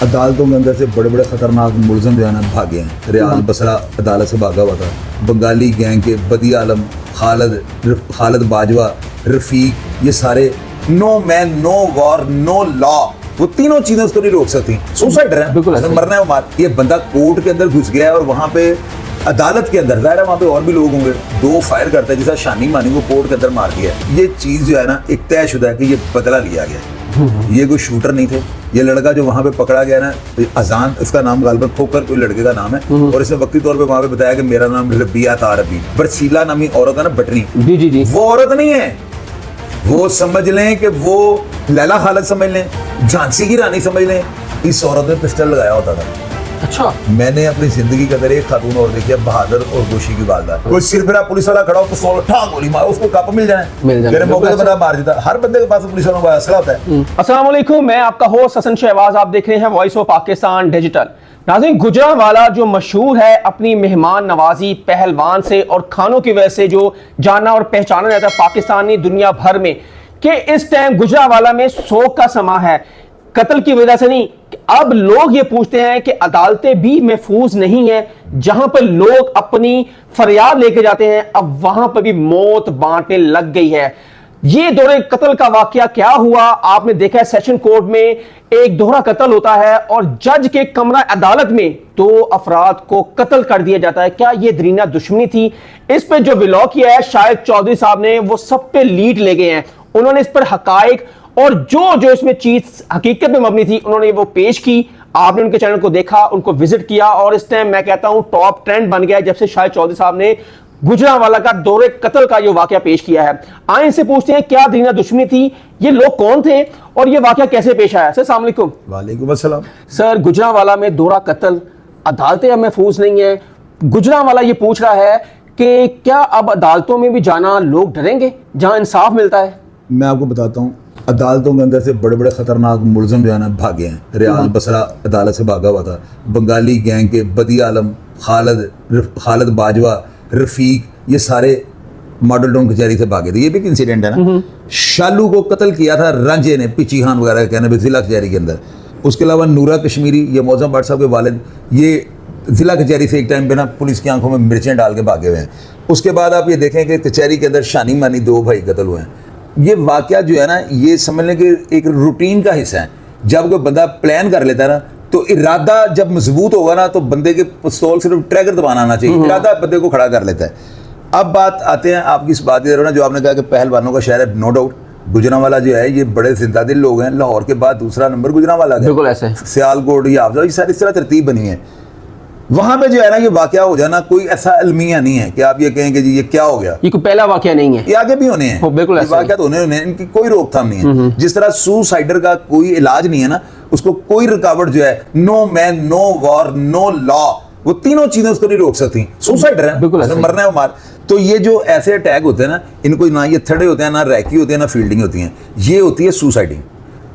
अदालतों के अंदर से बड़े बड़े खतरनाक मुलजिम जो है ना भागे हैं। रियाज बसरा अदालत से भागा हुआ था। बंगाली गैंग के बदी आलम, खालिद बाजवा, रफीक, ये सारे no man no war no law, वो तीनों चीजें उसको नहीं रोक सकती। सुसाइडर है, बिल्कुल अगर मरना है वो मार। ये बंदा कोर्ट के अंदर घुस गया है और वहां पे अदालत के अंदर, जाहिर है वहां पे और भी लोग होंगे, दो फायर करता है, जैसा शानी मानी को कोर्ट के अंदर मार दिया। ये चीज जो है ना एक तयशुदा है कि ये बदला लिया गया। ये कोई शूटर नहीं थे। ये लड़का जो वहां पे पकड़ा गया ना, अजान इसका नाम गालिबन खोकर कोई लड़के का नाम है, और इसने वक्ती तौर पे वहां पे बताया कि मेरा नाम रबिया था। रबी बरसीला नामी औरत है ना, बटनी, जी वो औरत नहीं है। वो समझ लें कि वो लैला खालिद समझ लें, झांसी की रानी समझ लें। इस औरत ने पिस्टल लगाया होता था। अच्छा, मैंने अपनी जिंदगी के अंदर एक खातून और देखी है, बहादुर और गोशी की वालदा। कोई सिरफिरा पुलिस वाला खड़ा हो, पिस्तौल ठाक गोली मारो, उसको कप मिल जाए, मेरे मौके पे बंदा मार देता। हर बंदे के पास पुलिस वालों का असला होता है। अस्सलाम वालेकुम, मैं आपका होस्ट हसन शहबाज, आप देख रहे हैं वॉइस ऑफ पाकिस्तान डिजिटल। नाज़रीन, गुजरांवाला जो मशहूर है अपनी मेहमान नवाजी, पहलवान से और खानों की वजह से जो जाना और पहचाना जाता है पाकिस्तानी दुनिया भर में, कि इस टाइम गुजरांवाला में शोक का समा है। कत्ल की वजह से नहीं, अब लोग ये पूछते हैं कि अदालतें भी महफूज नहीं है। जहां पर लोग अपनी फरियाद लेके जाते हैं, अब वहां पर भी मौत बांटने लग गई है। ये दोहरे कत्ल का वाकया क्या हुआ, आपने देखा है सेशन कोर्ट में एक दोहरा कत्ल होता है और जज के कमरा अदालत में दो अफराद को कत्ल कर दिया जाता है। क्या ये दरीना दुश्मनी थी? इस पर जो व्लॉग किया है शाहिद चौधरी साहब ने, वो सब पे लीड ले गए हैं। उन्होंने इस पर हकायक और जो इसमें चीज हकीकत में मबनी थी उन्होंने वो पेश की। आपने उनके चैनल को देखा, उनको विजिट किया, और इस टाइम मैं कहता हूं टॉप ट्रेंड बन गया जब से शाहिद चौधरी साहब ने गुजरांवाला का दौरे कत्ल का जो वाकया पेश किया है। आए इनसे पूछते हैं क्या दीना दुश्मनी थी, ये लोग कौन थे और ये वाकया कैसे पेश आया। सर अस्सलाम वालेकुम। वालेकुम अस्सलाम। सर, गुजरांवाला में दौरा कत्ल, अदालतें अब महफूज नहीं है। गुजरांवाला ये पूछ रहा है कि क्या अब अदालतों में भी जाना लोग डरेंगे जहां इंसाफ मिलता है? मैं आपको बताता हूँ, अदालतों के अंदर से बड़े बड़े खतरनाक मुलजिम जो है ना भागे हैं। रियाज बसरा अदालत से भागा हुआ था। बंगाली गैंग के बदी आलम, खालिद बाजवा, रफीक, ये सारे मॉडल टाउन कचहरी से भागे थे। ये भी एक इंसिडेंट है ना। शालू को कत्ल किया था रांझे ने, पिची खान वगैरह कहने जिला कचहरी के अंदर। उसके अलावा नूरा कश्मीरी, ये मौजम भट्ट साहब के वालिद, ये जिला कचहरी से एक टाइम पे ना पुलिस की आंखों में मिर्चें डाल के भागे हुए हैं। उसके बाद आप ये देखें कि कचहरी के अंदर शानी मानी दो भाई कत्ल हुए हैं। ये वाकया जो है ना, ये समझ लें कि एक रूटीन का हिस्सा है। जब कोई बंदा प्लान कर लेता है ना, तो इरादा जब मजबूत होगा ना, तो बंदे के पिस्तौल सिर्फ ट्रैगर दबाना आना चाहिए, इरादा बंदे को खड़ा कर लेता है। अब बात आते हैं आपकी इस बात की तरफ ना, जो आपने कहा कि पहलवानों का शहर है, नो डाउट। गुजरांवाला जो है ये बड़े जिंदादिल लोग हैं। लाहौर के बाद दूसरा नंबर गुजरांवाला का, बिल्कुल ऐसे सियालकोट या अफजल, ये सारी इस तरह तरतीब बनी है। वहां पे जो है ना ये वाकया हो जाना कोई ऐसा अलमिया नहीं है कि आप ये कहें कि जी ये क्या हो गया। ये कोई पहला वाकया नहीं है, ये आगे भी होने हैं। बिल्कुल ऐसा वाकया तो होने हैं, इनकी कोई रोकथाम नहीं है। जिस तरह सुसाइडर का कोई इलाज नहीं है ना, उसको कोई रुकावट जो है, no man no war no law, वो तीनों चीजें उसको नहीं रोक सकती। सुसाइडर है, बिल्कुल मरना है वो मार। तो ये जो ऐसे अटैक होते हैं ना, इनको ना ये थड़े होते हैं, ना रैकी होती है, ना फील्डिंग होती है, ये होती है सुसाइडिंग।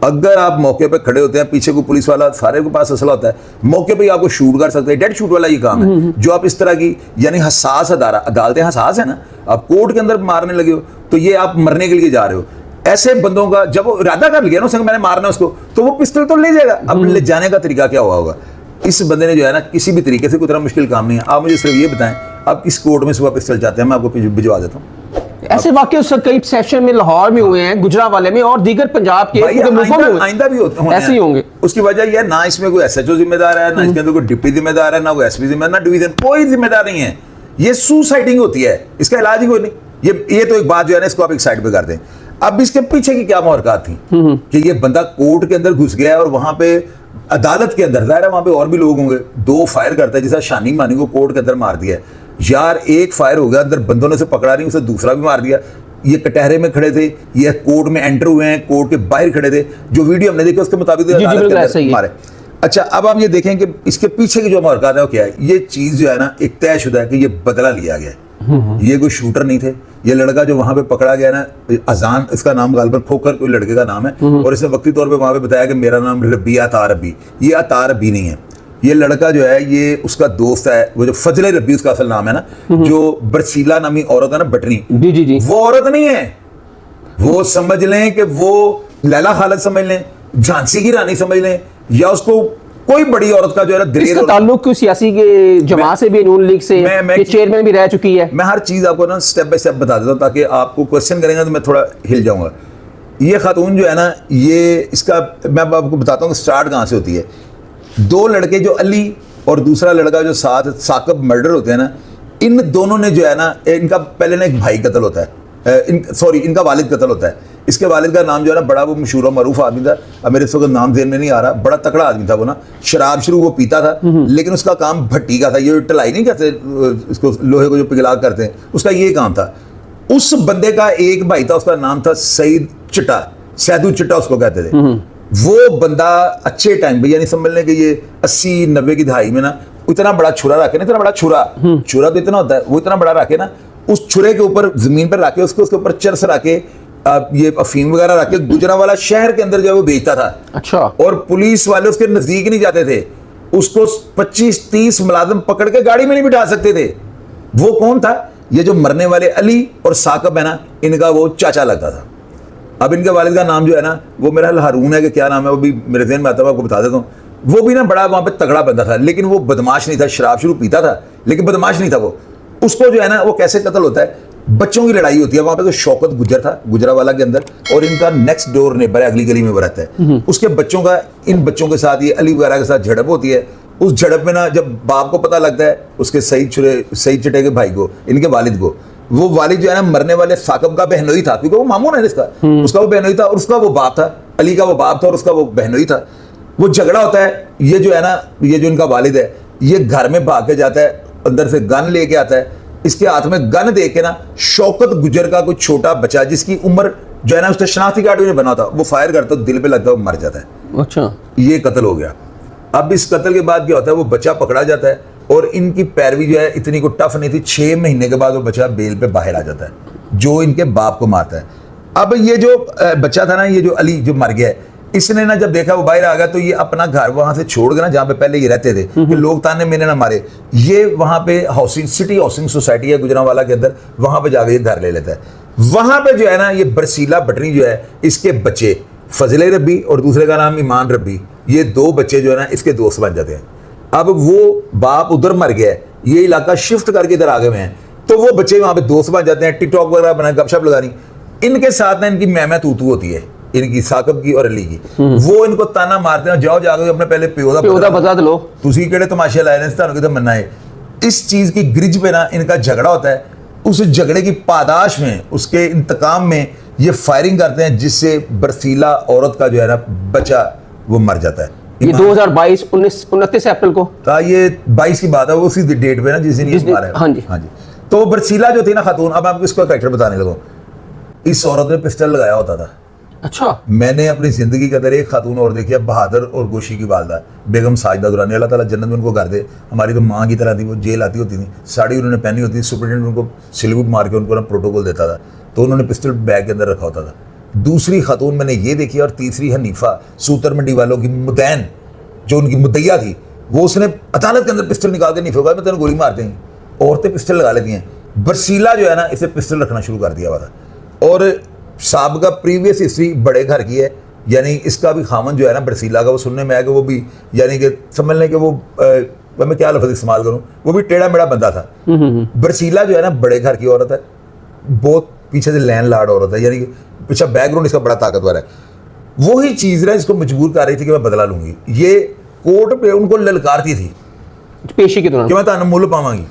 अगर आप मौके पे खड़े होते हैं, पीछे को पुलिस वाला, सारे के पास असला होता है, मौके पे आपको शूट कर सकते हैं। डेड शूट वाला ये काम है। जो आप इस तरह की यानी हसास अदालतें हसास है ना, आप कोर्ट के अंदर मारने लगे हो, तो ये आप मरने के लिए जा रहे हो। ऐसे बंदों का जब वो इरादा कर लिया ना उसने मैंने मारना उसको, तो वो पिस्टल तो ले जाएगा। अब ले जाने का तरीका क्या हुआ होगा? इस बंदे ने जो है ना, किसी भी तरीके से, कोई तरह मुश्किल काम नहीं है। आप मुझे सिर्फ ये बताएं, आप किस कोर्ट में सुबह पिस्टल चाहते हैं, मैं आपको भिजवा देता हूँ। ऐसे वाकये सर कई सेशन में लाहौर में हुए हैं, गुजरांवाले में और दीगर पंजाब के मुल्कों में हुए। आइंदा भी होते ऐसे ही होंगे। उसकी वजह यह ना इसमें कोई एसएचओ जिम्मेदार है, ना इसके अंदर कोई डिप्टी जिम्मेदार है, ना कोई एसपी जिम्मेदार, ना डिवीजन, कोई जिम्मेदार नहीं है। ये सुसाइडिंग होती है, इसका इलाज ही कोई नहीं। ये तो एक बात जो है ना, इसको आप एक साइड पे कर दें। अब इसके पीछे की क्या मुहरकत थी कि ये बंदा कोर्ट के अंदर घुस गया है और वहां पे अदालत के अंदर, जाहिर है वहां पे और भी लोग होंगे, दो फायर करता है, जैसा शानी मानी को कोर्ट के अंदर मार दिया यार। एक फायर हो गया, अंदर बंदों ने से पकड़ा नहीं, उसे दूसरा भी मार दिया। ये कटहरे में खड़े थे, ये कोर्ट में एंटर हुए हैं, कोर्ट के बाहर खड़े थे। जो वीडियो हमने देखी उसके मुताबिक मारे। अच्छा, अब आप ये देखें कि इसके पीछे की जो मुहरकत है वो क्या है। ये चीज जो है ना एक तयशुदा है कि ये बदला लिया गया। ये कोई शूटर नहीं थे। ये लड़का जो वहां पे पकड़ा गया ना, अजान इसका नाम गालिबन खोकर कोई लड़के का नाम है, और इसने वक्ती तौर पे वहां पे बताया कि मेरा नाम रबिया था। रबी, ये अता रबी नहीं है। ये लड़का जो है ये उसका दोस्त है, वो जो फजले रबी उसका असल नाम है ना, जो बरसीला नामी औरत है ना, बटनी, जी, वो औरत नहीं है। वो समझ लें कि वो लैला खालिद समझ लें, झांसी की रानी समझ लें, या उसको कोई बड़ी औरत का जो है ना इसका दिलेर ताल्लुक क्यों सियासी के जमात से भी, नून लीग से, मैं- ये चेयरमैन भी रह चुकी है। मैं हर चीज़ आपको ना स्टेप बाय स्टेप बता देता हूँ ताकि आपको क्वेश्चन करेंगे तो मैं थोड़ा हिल जाऊंगा। ये खातून जो है ना, ये इसका मैं आपको बताता हूँ कि स्टार्ट कहाँ से होती है। दो लड़के जो अली और दूसरा लड़का जो साथ साकब मर्डर होते हैं ना, इन दोनों ने जो है ना, इनका पहले ना एक भाई कत्ल होता है, इनका वालिद कत्ल होता है। इसके वालिद का नाम जो है ना बड़ा वो मशहूर और मरूफ आदमी था, अब मेरे इस वक्त नाम ध्यान में नहीं आ रहा, बड़ा तकड़ा आदमी था वो ना, शराब शुरू वो पीता था, लेकिन उसका काम भट्टी का था, ये टलाई नहीं कहते इसको, लोहे को जो पिघला करते हैं, उसका ये काम था। उस बंदे का एक भाई था, उसका नाम था सईद चिट्टा, सैदू चिट्टा उसको कहते थे। वो बंदा अच्छे टाइम पे, यानी समझ लें कि ये 80-90 की दहाई में ना, इतना बड़ा छुरा रखे ना, इतना बड़ा छुरा तो इतना होता है, वो इतना बड़ा रखे ना, उस छुरे के ऊपर जमीन पर रखे, उसके ऊपर चरस रखे, ये अफीम वगैरह रखे, गुजरांवाला शहर के अंदर जो है वो बेचता था। अच्छा। और पुलिस वाले उसके नजदीक नहीं जाते थे, उसको 25-30 मुलाजिम पकड़ के गाड़ी में नहीं बिठा सकते थे। वो कौन था? ये जो मरने वाले अली और साकब है ना, इनका वो चाचा लगता था। अब इनके वालिद का नाम जो है ना, वो मेरा हारून है कि क्या नाम है, वो भी मेरे ज़हन में आता है, आपको बता देता हूँ। वो भी ना बड़ा वहाँ पे तगड़ा बंदा था, लेकिन वो बदमाश नहीं था, शराब शुरू पीता था लेकिन बदमाश नहीं था वो। उसको जो है ना, वो कैसे कत्ल होता है, बच्चों की लड़ाई होती है वहाँ पे। तो शौकत गुजर था गुजरावाला के अंदर, और इनका नेक्स्ट डोर नेबर है, अगली गली में वो रहता है। उसके बच्चों का, इन बच्चों के साथ, ये अली वगैरह के साथ झड़प होती है। उस झड़प में ना, जब बाप को पता लगता है, उसके सईद चिट्टे के भाई को, इनके वालिद को, वो वालिद जो है ना मरने वाले साकब का बहनोई था, क्योंकि वो मामून है इसका, उसका वो बहनोई था और उसका वो बाप था, अली का वो बाप था और उसका वो बहनोई था। वो झगड़ा होता है, ये जो है ना, ये जो इनका वालिद है, ये घर में भाग के जाता है, अंदर से गन लेके आता है, इसके हाथ में गन देख के ना, शौकत गुजर का कोई छोटा बच्चा जिसकी उम्र जो है ना, उसने शनाख्ती कार्ड भी नहीं बना था, वो फायर करता, दिल पे लगता है, वो मर जाता है। अच्छा। ये कत्ल हो गया। अब इस कत्ल के बाद क्या होता है, वो बच्चा पकड़ा जाता है, और इनकी पैरवी जो है इतनी को टफ नहीं थी, 6 महीने के बाद वो बच्चा बेल पे बाहर आ जाता है, जो इनके बाप को मारता है। अब ये जो बच्चा था ना, ये जो अली जो मर गया है, इसने ना जब देखा वो बाहर आ गया, तो ये अपना घर वहां से छोड़ के ना, जहाँ पे पहले ये रहते थे कि लोग ताने मैंने ना मारे, ये वहां पे सिटी हाउसिंग सोसाइटी है गुजरांवाला के अंदर, वहां पे जाके ये घर ले लेता है। वहां पे जो है ना, ये बरसीला भटनी जो है, इसके बच्चे फजले रब्बी और दूसरे का नाम ईमान रब्बी, ये 2 बच्चे जो है ना, इसके दोस्त बन जाते हैं। अब वो बाप उधर मर गया है, ये इलाका शिफ्ट करके इधर आ गए हैं, तो वो बच्चे वहां पे दोस्त बन जाते हैं, टिकटॉक वगैरह बना, गपशप लगानी। इनके साथ ना इनकी मैमा तूतू होती है, इनकी साकब की और अली की। वो इनको ताना मारते हैं, जाओ जाके अपने पहले प्यो दा बता लो, तुसी केड़े तमाशे लाए ने, तुहानू किते मन्ना है। इस चीज की ग्रिज पे ना इनका झगड़ा होता है। उस झगड़े की पादाश में, उसके इंतकाम में ये फायरिंग करते हैं, जिससे बरसीला औरत का जो है ना बच्चा वो मर जाता है। ये 2022 29 अप्रैल को था, ये 22 की बात है, वो उसी डेट पे ना जिस दिन ये मारा है। हाँ जी, हाँ जी। तो बरसीला जो थी ना खातून, अब आपको इसका कैरेक्टर बताने लगूं, इस औरत ने पिस्टल लगाया होता था। अच्छा। मैंने अपनी जिंदगी के अंदर एक खातून और देखी है, बहादुर और गोशी की वालदा बेगम साजिदा दुरानी, अल्लाह ताला जन्नत में उनको कर दे। हमारी तो माँ की तरह थी, वो जेल आती होती थी, साड़ी उन्होंने पहनी होती थी, सुपरिटेंडेंट उनको सैल्यूट मार के उनको ना प्रोटोकॉल देता था, तो उन्होंने पिस्टल बैग के अंदर रखा होता था। दूसरी खातून मैंने ये देखी, और तीसरी हनीफा, सूतर मंडी वालों की मुदैन, जो उनकी मुद्दैया थी, वो उसने अदालत के अंदर पिस्टल निकाल के नहीं फेंका, मैं तेरे गोली मार देंगी। औरतें पिस्टल लगा लेती हैं। बरसीला जो है ना, इसे पिस्टल रखना शुरू कर दिया हुआ था, और साहब का प्रीवियस हिस्ट्री बड़े घर की है, यानी इसका भी खामन जो है ना बरसीला का, वो सुनने में आया कि वो भी, यानी कि समझ लें कि वो मैं क्या लफ्ज़ इस्तेमाल करूँ, वो भी टेढ़ा मेढ़ा बंदा था। बरसीला जो है ना बड़े घर की औरत है, बहुत पीछे से लैंड लॉर्ड औरत है, यानी कि पीछे बैकग्राउंड इसका बड़ा ताकतवर है। वही चीज़ ना इसको मजबूर कर रही थी कि मैं बदला लूंगी। ये कोर्ट पे उनको ललकारती थी पेशी के दौरान कि मैं तान मुल पावांगी।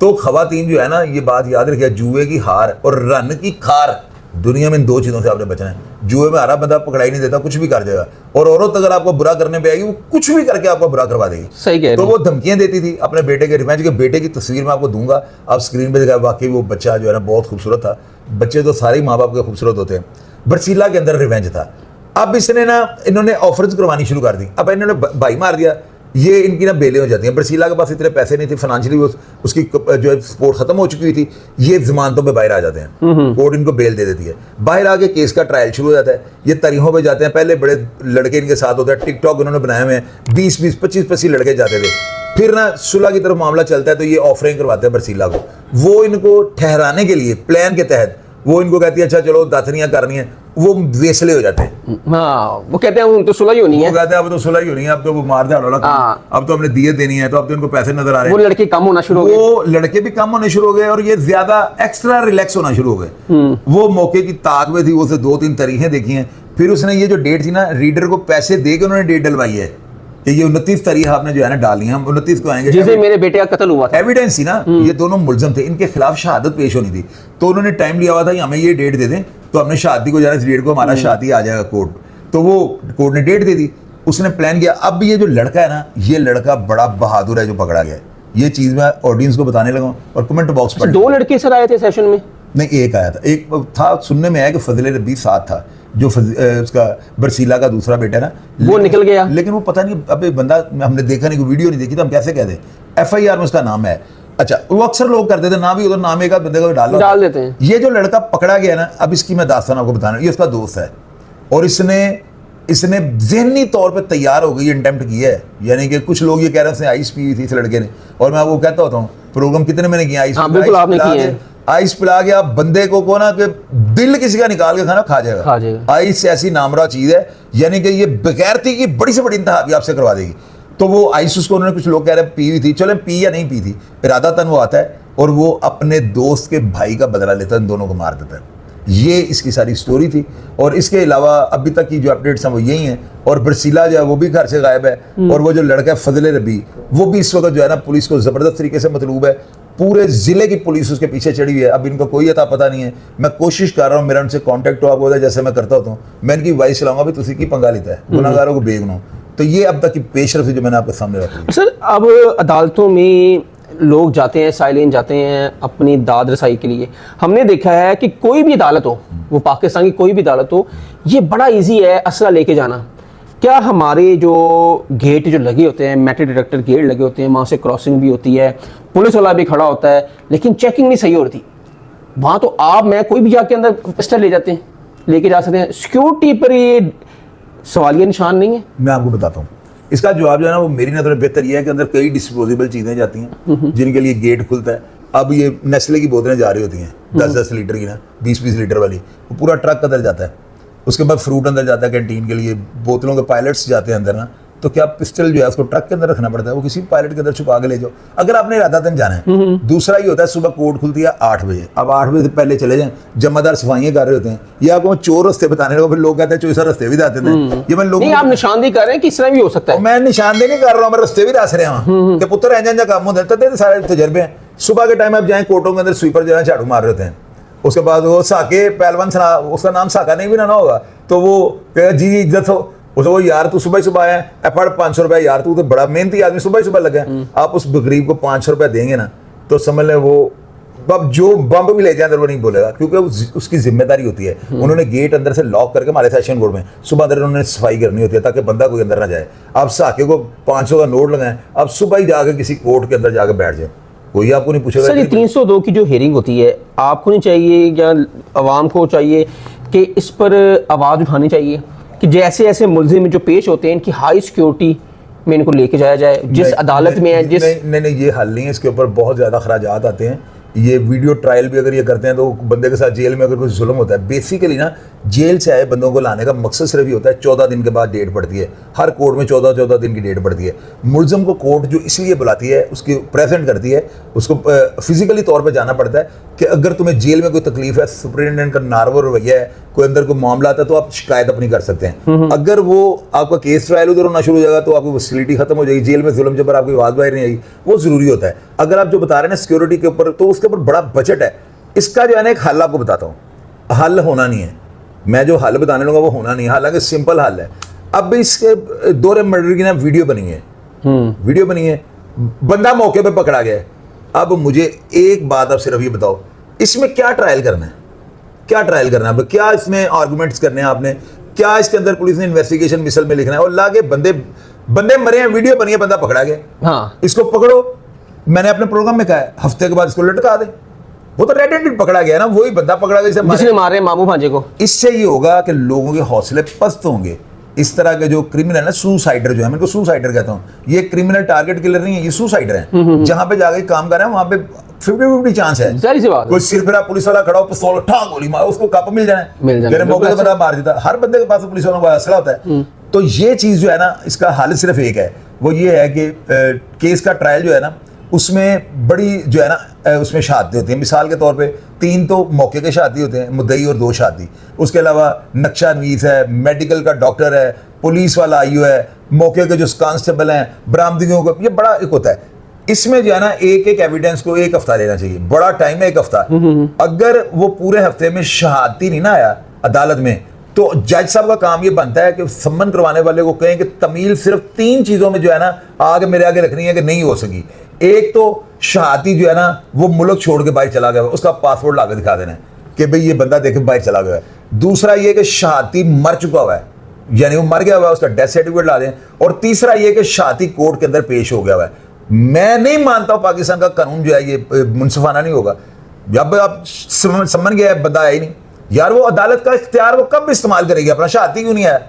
तो खवातीन जो है ना, ये बात याद रखिए, जुए की हार और रन की खार, दुनिया में इन 2 चीज़ों से आपने बचना है। जुए में हारा बंदा पकड़ाई नहीं देता, कुछ भी कर देगा, और औरत अगर आपको बुरा करने पे आएगी, वो कुछ भी करके आपको बुरा करवा देगी। सही कह रहे तो वो धमकियां देती थी अपने बेटे के रिवेंज के। बेटे की तस्वीर मैं आपको दूंगा, आप स्क्रीन पे दिखा, वाकई वो बच्चा जो है ना बहुत खूबसूरत था। बच्चे तो सारे ही माँ बाप के खूबसूरत होते हैं। बरसीला के अंदर रिवेंज था। अब इसने ना, इन्होंने ऑफर्स करवानी शुरू कर दी। अब इन्होंने भाई मार दिया, ये इनकी ना बेलें हो जाती हैं। बरसीला के पास इतने पैसे नहीं थे, फाइनेंशियली उसकी जो है सपोर्ट खत्म हो चुकी थी, ये जमानतों पे बाहर आ जाते हैं, कोर्ट इनको बेल दे देती है। बाहर आके केस का ट्रायल शुरू हो जाता है, ये तरीहों पे जाते हैं। पहले बड़े लड़के इनके साथ होते हैं, टिकटॉक इन्होंने बनाए हुए हैं, 20-20, 25-25 लड़के जाते थे। फिर ना सुलह की तरफ मामला चलता है, तो ये ऑफरिंग करवाते हैं बरसीला को। वो इनको ठहराने के लिए प्लान के तहत वो इनको कहती है, अच्छा चलो दातनियाँ करनी है, वो वेसले हो जाते हैं। हाँ, वो कहते हैं तो सुलह ही होनी वो है, कहते हैं अब तो सुलह ही होनी है, अब तो वो मार झाड़ वाला काम, हाँ। अब तो हमने दिए देनी है, तो अब तो इनको पैसे नजर आ रहे वो हैं। लड़के कम होना शुरू हो गए। वो लड़के भी कम होने शुरू हो गए और ये ज्यादा एक्स्ट्रा रिलैक्स होना शुरू हो गए। वो मौके की ताक में थी, वो से 2-3 तरीकें देखी हैं। फिर उसने ये जो डेट थी ना, रीडर को पैसे दे के उन्होंने डेट डलवाई है कि ये 29 तारीख आपने जो है ना डाली है, हम 29 को आएंगे। जिसे मेरे बेटे का कत्ल हुआ था, एविडेंस थी ना, ये दोनों मुलजम थे, इनके खिलाफ शहादत पेश होनी थी, तो उन्होंने टाइम लिया हुआ था कि हमें ये डेट दे दें, तो हमने शादी को जाना, इस डेट को हमारा शादी आ जाएगा कोर्ट। तो वो कोर्ट ने डेट दे दी, उसने प्लान किया। अब ये जो लड़का है ना, ये लड़का बड़ा बहादुर है जो पकड़ा गया है। ये चीज मैं ऑडियंस को बताने लगा और कमेंट बॉक्स पर। 2 लड़के सर आए थे सेशन में? नहीं, एक आया था, एक था, सुनने में आया कि फजल रब्बी साथ था, जो उसका बरसीला का दूसरा बेटा है ना, वो निकल गया। लेकिन वो पता नहीं, अब बंदा हमने देखा नहीं, कोई वीडियो नहीं देखी, तो हम कैसे कह दें। FIR में उसका नाम है। अच्छा, वो अक्सर लोग करते थे ना भी, उधर नाम एक आध बंदे को डाल देते हैं। ये जो लड़का पकड़ा गया ना, अब इसकी मैं दास्तान आपको बताना, ये उसका दोस्त है और इसने ज़हनी तौर पे तैयार हो गई अटेम्प्ट किया है। यानी कि कुछ लोग ये कह रहे हैं आइस पी हुई थी इस लड़के ने, और मैं वो कहता होता हूँ प्रोग्राम कितने मैंने किया, आइस बिल्कुल आपने किए हैं। आइस पिला के आप बंदे को ना कि दिल किसी का निकाल के खाना खा जाएगा। आइस ऐसी नामरा चीज है, यानी कि ये बेगैरती की बड़ी से बड़ी इंतहा भी आपसे करवा देगी। तो वो आइस उसको उन्होंने, कुछ लोग कह रहे हैं पी हुई थी, चले पी या नहीं पी थी, इरादातन वो आता है और वो अपने दोस्त के भाई का बदला लेता है, इन दोनों को मार देता है। ये इसकी सारी स्टोरी थी। और इसके अलावा अभी तक की जो अपडेट्स हैं वो यही हैं। और बरसीला जो है वो भी घर से गायब है, और वो जो लड़का है फजल रबी, वो भी इस वक्त जो है ना पुलिस को ज़बरदस्त तरीके से मतलूब है। पूरे ज़िले की पुलिस उसके पीछे चढ़ी हुई है। अब इनको कोई अता पता नहीं है। मैं कोशिश कर रहा हूँ, मेरा उनसे कॉन्टैक्ट हो, आप जैसे मैं करता होता हूँ, मैं इनकी वाइस चलाऊंगा भी, तुसी की पंगा लेता है, गुनाहगारों को बेगनो। तो ये अब तक की पेशरफ जो मैंने आपके सामने रखी। सर, अब अदालतों में लोग जाते हैं, साइलेंट जाते हैं अपनी दाद रसाई के लिए। हमने देखा है कि कोई भी अदालत हो, वो पाकिस्तान की कोई भी अदालत हो, ये बड़ा इजी है असला लेके जाना। क्या हमारे जो गेट जो लगे होते हैं, मेटल डिटेक्टर गेट लगे होते हैं, वहाँ से क्रॉसिंग भी होती है, पुलिस वाला भी खड़ा होता है, लेकिन चेकिंग नहीं सही होती वहाँ। तो आप मैं कोई भी जाके अंदर पिस्टल ले जाते हैं, लेके जा सकते हैं। सिक्योरिटी पर ये सवालिया निशान नहीं है? मैं आपको बताता हूँ इसका जवाब जो है ना, वो मेरी नज़र में बेहतर ये है कि अंदर कई डिस्पोजेबल चीज़ें जाती हैं जिनके लिए गेट खुलता है। अब ये नेस्ले की बोतलें जा रही होती हैं 10-10 लीटर की ना, 20-20 लीटर वाली, वो पूरा ट्रक अंदर जाता है। उसके बाद फ्रूट अंदर जाता है कैंटीन के लिए, बोतलों के पायलट्स जाते हैं अंदर ना, तो क्या पिस्टल जो है उसको ट्रक के अंदर रखना पड़ता है, वो किसी पायलट के अंदर छुपा के ले जाओ अगर आपने इरादतन जाना है। दूसरा ये होता है सुबह कोर्ट खुलती है 8 बजे, अब 8 बजे से पहले चले जाएं, जमादार सफाइयाँ कर रहे होते हैं, या आपको चोर रास्ते बताने लगे, फिर लोग कहते हैं चोर सर रास्ते भी जाते थे। ये मैं लोगों, आप निशानदेही कर रहे हैं कि इस तरह भी हो सकता है? मैं निशानदेही नहीं कर रहा हूँ, मैं रास्ते भी दस रहे हूँ कि पुत्र इंजन का काम होता है, सारे तजर्बे हैं। सुबह के टाइम आप जाएँ कोर्टों के अंदर, स्वीपर जो है झाड़ू मार रहे होते हैं, उसके बाद वो साके पहलवान, उसका नाम साका नहीं भी ना होगा, तो वो जी इज्जत हो उसे, वो यार तू सुबह ही सुबह आया, एफर्ड 500 रुपया, यार तू तो बड़ा मेहनती आदमी, सुबह ही सुबह लगा। आप उस गरीब को 500 रुपया देंगे ना, तो समझ लें वो अब जो बम भी ले जाए अंदर वो नहीं बोलेगा, क्योंकि उसकी जिम्मेदारी होती है। उन्होंने गेट अंदर से लॉक करके हमारे सेशन कोर्ट में सुबह अंदर उन्होंने सफाई करनी होती है ताकि बंदा कोई अंदर ना जाए। आप साके को 500 का नोट लगाएं, आप सुबह ही जाके किसी कोर्ट के अंदर जाकर बैठ जाए, कोई आपको नहीं पूछेगा। सर, ये 302 की जो हियरिंग होती है, आपको नहीं चाहिए या आवाम को चाहिए कि इस पर आवाज़ उठानी चाहिए कि जैसे ऐसे मुल्जिम जो पेश होते हैं, इनकी हाई सिक्योरिटी में इनको लेके जाया जाए, जिस अदालत में है, जिस नहीं, ये हल नहीं है। इसके ऊपर बहुत ज़्यादा खराजात आते हैं। ये वीडियो ट्रायल भी अगर ये करते हैं तो बंदे के साथ जेल में अगर कुछ जुल्म होता है, बेसिकली ना जेल से आए बंदों को लाने का मकसद सिर्फ ये होता है 14 दिन के बाद डेट पड़ती है, हर कोर्ट में 14 दिन की डेट पड़ती है। मुल्ज़िम को कोर्ट जो इसलिए बुलाती है, उसकी प्रेजेंट करती है, उसको फिजिकली तौर पे जाना पड़ता है कि अगर तुम्हें जेल में कोई तकलीफ है, सुप्रिटेंडेंट का नार्वो रवैया है, कोई अंदर कोई मामला आता है, तो आप शिकायत अपनी कर सकते हैं। अगर वो आपका केस ट्रायल उधर होना शुरू हो जाएगा तो आपकी वैसिलिटी खत्म हो जाएगी, जेल में जुल्म जबर आपकी आवाज़ बाहर नहीं आएगी, वो ज़रूरी होता है। अगर आप जो बता रहे हैं ना सिक्योरिटी के ऊपर, तो उसके ऊपर बड़ा बजट है। इसका जो है ना एक हल आपको बताता हूँ, हल होना नहीं है, मैं जो हल बताने लूँगा वो होना नहीं है, हालांकि सिंपल हल है। अब इसके दौरे मर्डर की ना वीडियो बनी है, बंदा मौके पे पकड़ा गया है। अब मुझे एक बात आप सिर्फ ये बताओ, इसमें क्या ट्रायल करना है, क्या इसमें आर्गूमेंट्स करने हैं आपने, क्या इसके अंदर पुलिस ने इन्वेस्टिगेशन मिसल में लिखना है, और लाके बंदे मरे हैं, वीडियो बनी है, बंदा पकड़ा गया, हाँ इसको पकड़ो। मैंने अपने प्रोग्राम में कहा है हफ्ते के बाद इसको लटका दे, वो तो रेड हैंडेड पकड़ा गया ना, वही बंदा पकड़ा गया जिसने मारे मामू भांजे को। इससे ये होगा कि लोगों के हौसले पस्त होंगे। इस तरह के जो क्रिमिनल है ना, सुसाइडर जो है, मैं इनको सुसाइडर कहता हूँ, ये क्रिमिनल टारगेट किलर नहीं है, ये सुसाइडर है। जहां पे जाके काम कर रहे हैं वहां पे 50-50 चांस है। जाहिर सी बात है। कोई सिरफिरा पुलिस वाला खड़ा हो, पिस्तौल उठा, गोली मार, उसको कप मिल जाए, तेरे मौके पे बंदा मार देता। हर बंदे के पास पुलिस वालों का असला होता है। तो ये चीज जो है ना, इसका हल सिर्फ एक है, वो ये है कि केस का ट्रायल जो है ना, उसमें बड़ी जो है ना, उसमें शहादतें होती हैं। मिसाल के तौर पे 3 तो मौके के शहादी होते हैं, मुद्दई और 2 शहादी। उसके अलावा नक्शा नवीस है, मेडिकल का डॉक्टर है, पुलिस वाला आईओ है, मौके के जो कांस्टेबल हैं, बरामदगियों को, ये बड़ा एक होता है। इसमें जो है ना, एक एक एविडेंस को 1 हफ्ता लेना चाहिए, बड़ा टाइम है 1 हफ्ता। अगर वो पूरे हफ्ते में शहादती नहीं ना आया अदालत में, तो जज साहब का काम ये बनता है कि सम्मन करवाने वाले को कहें कि तमील सिर्फ 3 चीजों में जो है ना आगे मेरे आगे रखनी है कि नहीं हो सकी। एक तो शहादती जो है ना, वो मुल्क छोड़ के बाहर चला गया, उसका पासपोर्ट ला के दिखा देना है कि भाई ये बंदा देखे बाहर चला गया है। दूसरा ये कि शहादती मर चुका हुआ है, यानी वो मर गया हुआ है, उसका डेथ सर्टिफिकेट ला दें। और तीसरा ये कि शहादती कोर्ट के अंदर पेश हो गया हुआ है। मैं नहीं मानता हूं पाकिस्तान का कानून जो है ये मुनसिफाना नहीं होगा। जब आप सम्मन गया है, बंदा आया ही नहीं, यार वो अदालत का इख्तियार वो कब इस्तेमाल करेगी अपना? शहादती क्यों नहीं आया?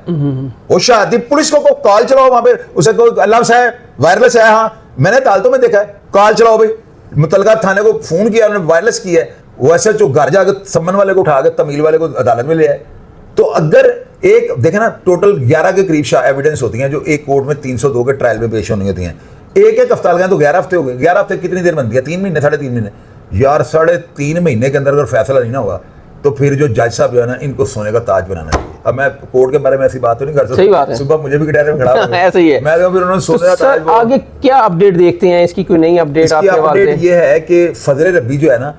वो शहादती पुलिस को कॉल चलाओ वहां पे, उसे कोई अल्लाह साहब वायरलेस है, हाँ मैंने अदालतों में देखा है, कॉल चलाओ भाई, मुतलका थाने को फोन किया, उन्होंने वायरलेस किया है, वो ऐसे जो घर जाकर सम्मन वाले को उठा के तमील वाले को अदालत में ले आए। तो अगर एक देखे ना, टोटल 11 के करीब एविडेंस होती हैं जो एक कोर्ट में 302 के ट्रायल में पेश होनी होती हैं। एक हफ्ता लगा तो 11 हफ्ते हो गए। 11 हफ्ते कितनी देर बनती है? 3 महीने, 3.5 महीने। यार 3.5 महीने के अंदर अगर फैसला नहीं ना हुआ, तो फिर जो जज साहब जो है ना, इनको सोने का ताज बनाना चाहिए। अब मैं कोर्ट के बारे में ऐसी बात तो नहीं कर सकता। सही बात है। सुबह मुझे भी कटहरे में खड़ा होगा। ऐसा ही है। मैं तो फिर उन्होंने सोने का ताज। सर आगे क्या अपडेट देखते हैं? इसकी कोई नई अपडेट आपके हवाले से? ये है कि फजल रब्बी जो है ना,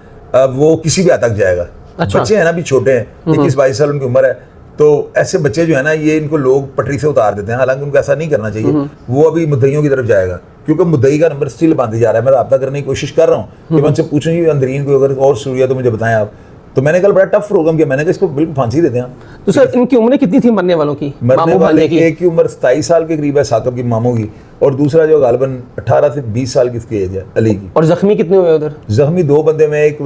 वो किसी भी हद तक जाएगा। अच्छा। बच्चे हैं ना, भी छोटे हैं, 21-22 साल उनकी उम्र है, तो ऐसे बच्चे जो है ना, ये इनको लोग पटरी से उतार देते हैं। हालांकि उनको ऐसा नहीं करना चाहिए। वो अभी मुद्दइयों की तरफ जाएगा, क्योंकि मुद्दई का नंबर स्टिल बांध जा रहा है। मैं रब्ता करने की कोशिश कर रहा हूँ कि मैं उनसे पूछूं जी अंदरीन कोई अगर और सूरिया तो मुझे बताएं आप। तो मैंने कल बड़ा टफ प्रोग्राम किया, मैंने कहा इसको बिल्कुल फांसी देते हैं। तो सर इनकी उम्र कितनी थी मरने वालों की? मरने वाले की एक की उम्र 27 साल के करीब है, साकब की मामू की, और दूसरा जो गालिबन 18 से 20 साल की इसकी एज है, अली की। और जख्मी कितने हुए उधर? जख्मी 2 बंदे में, एक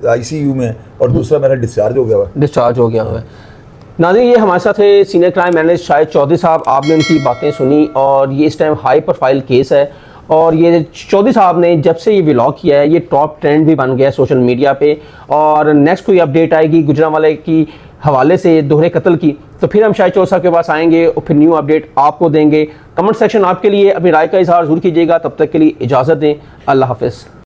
ICU में और दूसरा मेरा डिस्चार्ज हो गया हुआ। डिस्चार्ज हो गया हुआ है। नाज़रीन, ये हमारे साथ है senior crime analyst Shahid Chaudhary साहब। आपने उनकी बातें सुनी और ये इस टाइम हाई प्रोफाइल केस है, और ये चौधरी साहब ने जब से ये व्लॉग किया है, ये टॉप ट्रेंड भी बन गया है सोशल मीडिया पे। और नेक्स्ट कोई अपडेट आएगी गुजरांवाले की हवाले से, दोहरे कत्ल की, तो फिर हम शाहिद चौधरी साहब के पास आएंगे और फिर न्यू अपडेट आपको देंगे। कमेंट सेक्शन आपके लिए, अपनी राय का इजहार जरूर कीजिएगा। तब तक के लिए इजाज़त दें, अल्लाह हाफिज़।